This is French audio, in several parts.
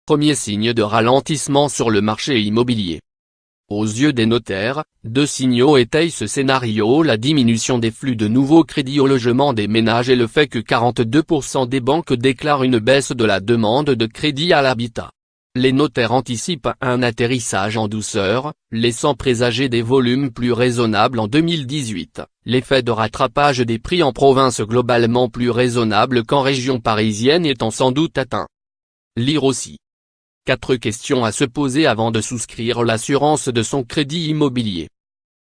Premier signe de ralentissement sur le marché immobilier. Aux yeux des notaires, deux signaux étayent ce scénario: la diminution des flux de nouveaux crédits au logement des ménages et le fait que 42% des banques déclarent une baisse de la demande de crédit à l'habitat. Les notaires anticipent un atterrissage en douceur, laissant présager des volumes plus raisonnables en 2018, l'effet de rattrapage des prix en province globalement plus raisonnable qu'en région parisienne étant sans doute atteint. Lire aussi. 4 questions à se poser avant de souscrire l'assurance de son crédit immobilier.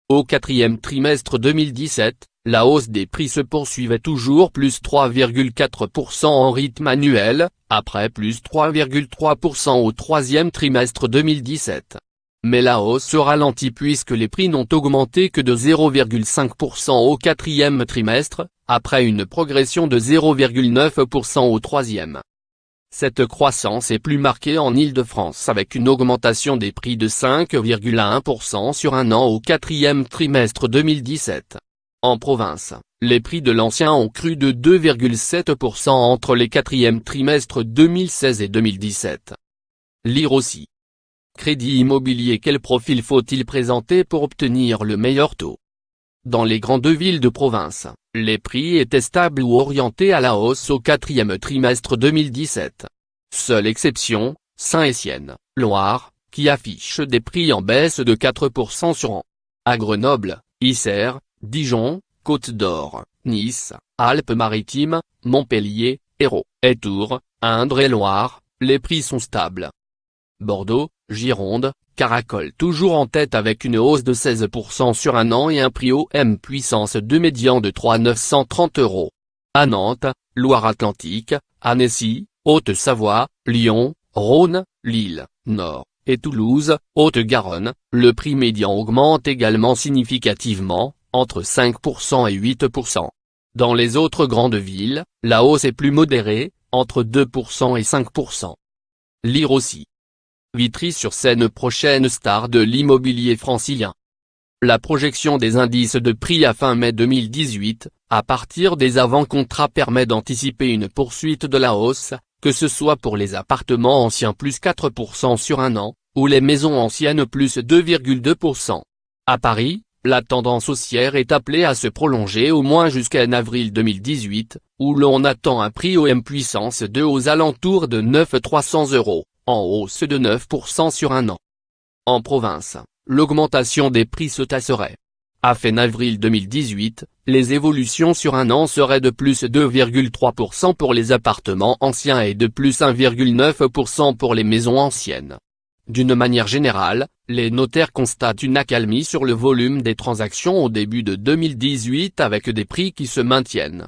Au quatrième trimestre 2017, la hausse des prix se poursuivait toujours, plus 3,4% en rythme annuel, après plus 3,3% au troisième trimestre 2017. Mais la hausse se ralentit puisque les prix n'ont augmenté que de 0,5% au quatrième trimestre, après une progression de 0,9% au troisième. Cette croissance est plus marquée en Île-de-France avec une augmentation des prix de 5,1% sur un an au quatrième trimestre 2017. En province, les prix de l'ancien ont cru de 2,7% entre les quatrièmes trimestres 2016 et 2017. Lire aussi. Crédit immobilier: quel profil faut-il présenter pour obtenir le meilleur taux? Dans les grandes villes de province, les prix étaient stables ou orientés à la hausse au quatrième trimestre 2017. Seule exception, Saint-Étienne, Loire, qui affiche des prix en baisse de 4% sur an. À Grenoble, Isère, Dijon, Côte-d'Or, Nice, Alpes-Maritimes, Montpellier, Hérault et Tours, Indre-et-Loire, les prix sont stables. Bordeaux, Gironde, caracole toujours en tête avec une hausse de 16% sur un an et un prix OM puissance 2 médian de 3 930 €. À Nantes, Loire-Atlantique, Annecy, Haute-Savoie, Lyon, Rhône, Lille, Nord, et Toulouse, Haute-Garonne, le prix médian augmente également significativement, entre 5% et 8%. Dans les autres grandes villes, la hausse est plus modérée, entre 2% et 5%. Lire aussi. Vitry-sur-Seine, prochaine star de l'immobilier francilien. La projection des indices de prix à fin mai 2018, à partir des avant-contrats, permet d'anticiper une poursuite de la hausse, que ce soit pour les appartements anciens plus 4% sur un an, ou les maisons anciennes plus 2,2%. À Paris, la tendance haussière est appelée à se prolonger au moins jusqu'à avril 2018, où l'on attend un prix OM puissance 2 aux alentours de 9 300 €. En hausse de 9% sur un an. En province, l'augmentation des prix se tasserait. À fin avril 2018, les évolutions sur un an seraient de plus 2,3% pour les appartements anciens et de plus 1,9% pour les maisons anciennes. D'une manière générale, les notaires constatent une accalmie sur le volume des transactions au début de 2018 avec des prix qui se maintiennent.